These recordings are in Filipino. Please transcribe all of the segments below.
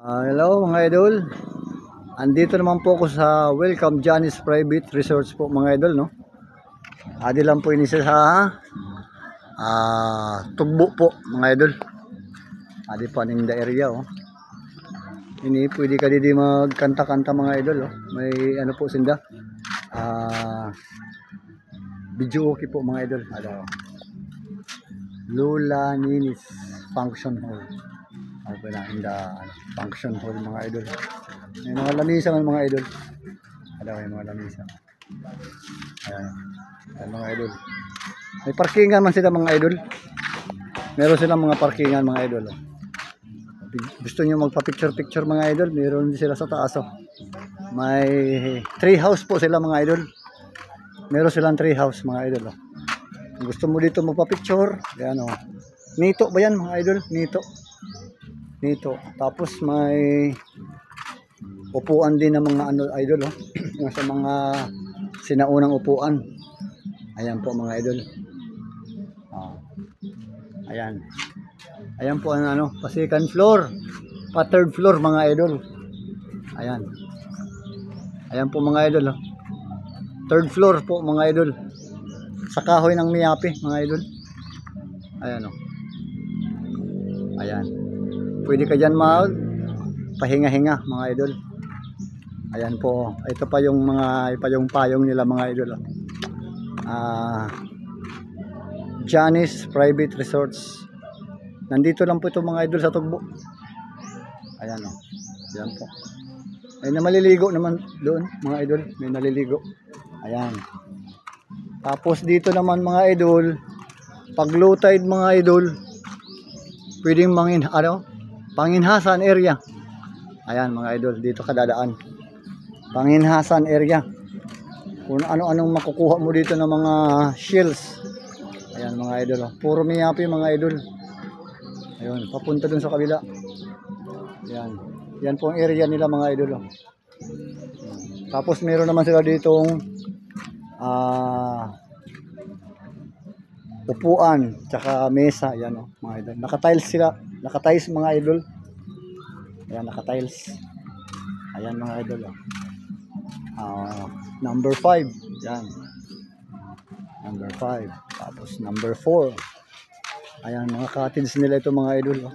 Hello mga idol. Andito naman po ako sa Welcome Johnny's Private Resorts po mga idol, no. Adi lang po ini sa Tugbo po mga idol. Adi pa ning the area, oh. Ini pwede ka di magkanta-kanta mga idol, oh. May ano po sinda. Video okay po mga idol. Lola Ninis Function Hall. Okay na in the function hall mga idol. May mga lamisa man mga idol. May mga lamisa. Ayan mga idol. May parkingan man sila mga idol. Meron silang mga parkingan mga idol. Gusto nyo magpa-picture mga idol, meron din sila sa taas. May tree house po sila mga idol. Meron silang tree house mga idol. Gusto mo dito magpa-picture, yan o. Nito ba yan mga idol? Nito. Tapos may upuan din ng mga idol, oh. Sa mga sinaunang upuan. Ayan po mga idol. Ayan po ang pa second floor, pa third floor mga idol. Ayan po mga idol, oh. Third floor po mga idol. Sa kahoy ng Miyapi mga idol. Ayan, oh. Ayan. Pwede ka dyan pahinga-hinga mga idol. Ayan po. Ito pa yung mga payong nila mga idol. Johnny's Private Resorts. Nandito lang po ito mga idol sa Tugbo. Ayan o. Ayan po. Ay na maliligo naman doon mga idol. May naliligo. Ayan. Tapos dito naman mga idol, pag low tide mga idol, pwedeng Panginhasan area. Ayan mga idol, dito ka dadaan. Panginhasan area. Kung ano-anong makukuha mo dito ng mga shells. Ayan mga idol, oh. Puro Miyapi mga idol. Ayun, papunta dun sa kabila. Ayan. Yan po ang area nila mga idol, oh. Tapos meron naman sila ditong upuan, tsaka mesa. Ayan, oh, mga idol. Naka-tiles sila. Naka-tiles mga idol. Ayan, naka-tiles. Ayan mga idol, oh. Number 5. Ayan. Number 5. Tapos number 4. Ayan, mga cottage nila ito mga idol, oh.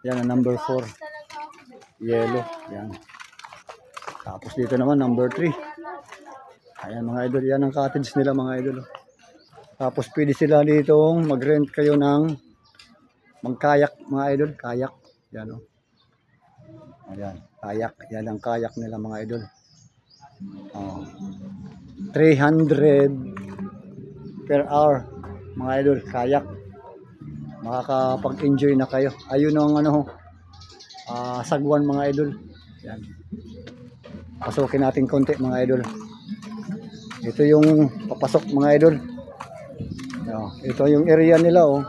Ayan, number 4. Yellow. Ayan. Tapos dito naman number 3. Ayan mga idol. Yan ang cottage nila mga idol, oh. Tapos pwede sila dito mag-rent kayo ng mag-kayak mga idol. Kayak. Yan, oh. Ayan. Kayak. Yan ang kayak nila mga idol. 300 per hour mga idol. Kayak. Makakapag-enjoy na kayo. Ayun ang sagwan mga idol. Yan. Pasukin natin konti mga idol. Ito yung papasok mga idol. Ito yung area nila, oh.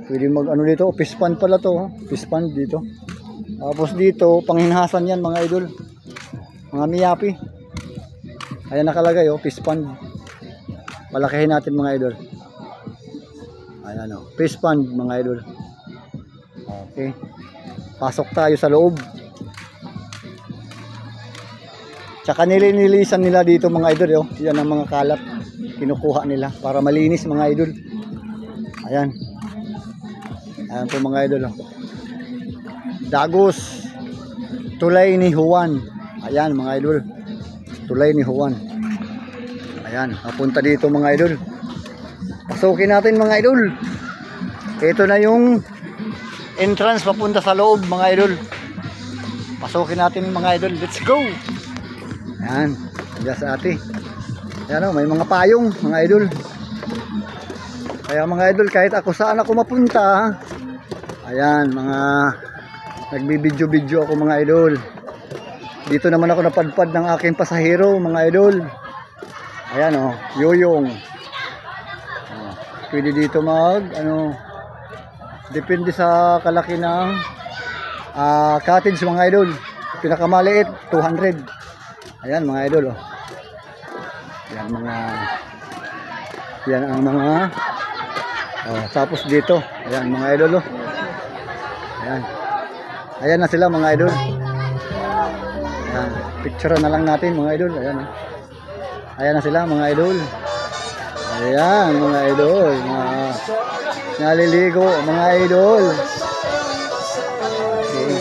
Pwede dito, fish pond pala to, oh. Fish pond dito. Tapos dito, Panginhasan yan mga idol. Mga Miyapi. Ayan nakalagay, oh, fish pond. Palakihin natin mga idol. Ayan, oh, fish pond mga idol. Okay. Pasok tayo sa loob. Tsaka nilinisan nila dito mga idol, oh. Yan ang mga kalat. Kinukuha nila para malinis mga idol. Ayan. Ayan po mga idol, oh. Dagos. Tulay ni Juan. Ayan mga idol. Tulay ni Juan. Ayan. Napunta dito mga idol. Pasukin natin mga idol. Ito na yung entrance papunta sa loob mga idol. Pasukin natin mga idol. Let's go. Ayan. Diyan sa ate. Ayan, oh, may mga payong mga idol. Kaya mga idol, kahit saan ako mapunta, ayan, mga nagbibidyo-bidyo ako mga idol. Dito naman ako napadpad ng aking pasahero mga idol. Ayan, oh, yoyong. Pwede dito depende sa kalaki ng cottage mga idol. Pinakamaliit 200. Ayan mga idol, oh. Yan ang mga tapos dito, ayan mga idol, oh. Ayan. Ayan na sila mga idol. Ayan. Picture na lang natin mga idol. Ayan. Ayan na sila mga idol. Ayan mga idol. Naliligo mga idol. Okay.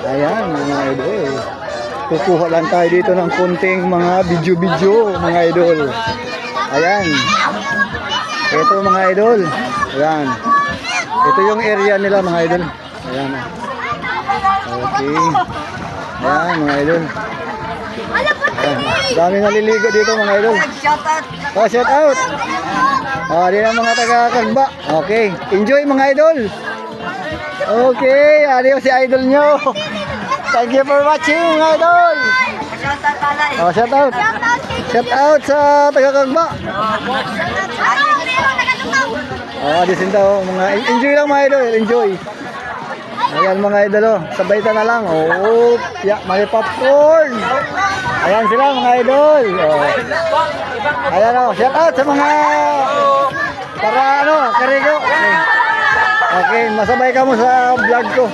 Ayan mga idol. Kukuha lang tayo dito ng konting mga video-video mga idol. Ayan. Ito mga idol. Ayan. Ito yung area nila mga idol. Ayan. Okay. Ayan mga idol. Ayan. Dami naliligo dito mga idol. Oh, shout out. Oh, di na mga taga-Kagba. Okay. Enjoy mga idol. Okay. Adios si idol nyo. Thank you for watching mga idol. Oh, shout out. Shout out sa taga-Kagba. Oh, disinta oh, mga enjoy lang mga idol, enjoy. Ayan mga idol oh, sabaytan na lang. Oh, ya, may popcorn. Ayan sila mga idol. Oh. Ayan oh, shout out sa mga para ano, karigo. Okay, masabay ka mo sa vlog ko.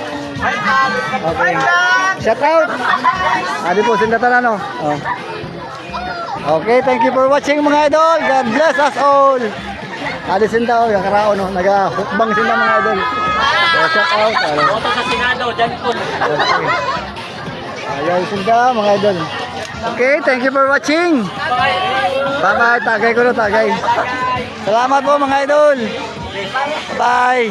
Okay. Shout out. Adi po sindatan ano. Oh. Okay, thank you for watching mga idol. God bless us all. Alisin daw, yung karao no, nag-hukbang sila mga idol. So, shout out. Boto sa Senado, dyan po. Okay. Ayaw sila mga idol. Okay, thank you for watching. Bye-bye, tagay ko no, tagay. Salamat po mga idol. Bye.